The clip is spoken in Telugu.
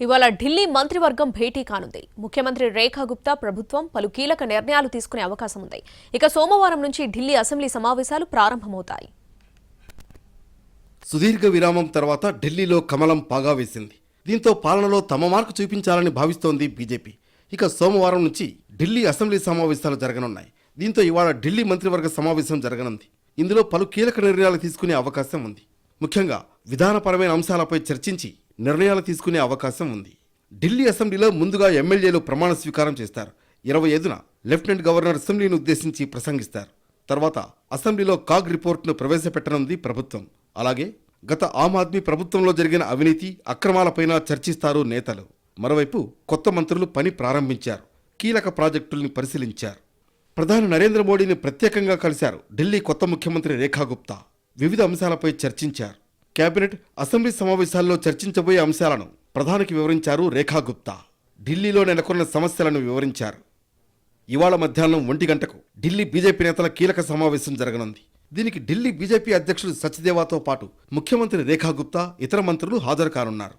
ఇవాళ ఢిల్లీ మంత్రివర్గం భేటీ కానుంది. ముఖ్యమంత్రి రేఖా గుప్తా ప్రభుత్వం పలు కీలక నిర్ణయాలు తీసుకునే అవకాశం ఉంది. ఇక సోమవారం నుంచి ఢిల్లీ అసెంబ్లీ సమావేశాలు ప్రారంభమవుతాయి. సుదీర్ఘ విరామం తర్వాత ఢిల్లీలో కమలం పాగా వేసింది. దీంతో పాలనలో తమ మార్కు చూపించాలని భావిస్తోంది బీజేపీ. ఇక సోమవారం నుంచి ఢిల్లీ అసెంబ్లీ సమావేశాలు జరగనున్నాయి. దీంతో ఇవాళ ఢిల్లీ మంత్రివర్గ సమావేశం జరగనుంది. ఇందులో పలు కీలక నిర్ణయాలు తీసుకునే అవకాశం ఉంది. ముఖ్యంగా విధానపరమైన అంశాలపై చర్చించి నిర్ణయాలు తీసుకునే అవకాశం ఉంది. ఢిల్లీ అసెంబ్లీలో ముందుగా ఎమ్మెల్యేలు ప్రమాణ స్వీకారం చేస్తారు. 25న లెఫ్టినెంట్ గవర్నర్ అసెంబ్లీని ఉద్దేశించి ప్రసంగిస్తారు. తర్వాత అసెంబ్లీలో కాగ్ రిపోర్టును ప్రవేశపెట్టనుంది ప్రభుత్వం. అలాగే గత ఆమ్ ఆద్మీ ప్రభుత్వంలో జరిగిన అవినీతి అక్రమాలపైన చర్చిస్తారు నేతలు. మరోవైపు కొత్త మంత్రులు పని ప్రారంభించారు. కీలక ప్రాజెక్టుల్ని పరిశీలించారు. ప్రధాని నరేంద్ర మోడీని ప్రత్యేకంగా కలిశారు ఢిల్లీ కొత్త ముఖ్యమంత్రి రేఖా గుప్తా. వివిధ అంశాలపై చర్చించారు. కేబినెట్ అసెంబ్లీ సమావేశాల్లో చర్చించబోయే అంశాలను ప్రధానికి వివరించారు రేఖా గుప్తా. ఢిల్లీలో నెలకొన్న సమస్యలను వివరించారు. ఇవాళ మధ్యాహ్నం 1 గంటకు ఢిల్లీ బీజేపీ నేతల కీలక సమావేశం జరగనుంది. దీనికి ఢిల్లీ బీజేపీ అధ్యక్షుడు సచ్దేవాతో పాటు ముఖ్యమంత్రి రేఖా గుప్తా, ఇతర మంత్రులు హాజరు కానున్నారు.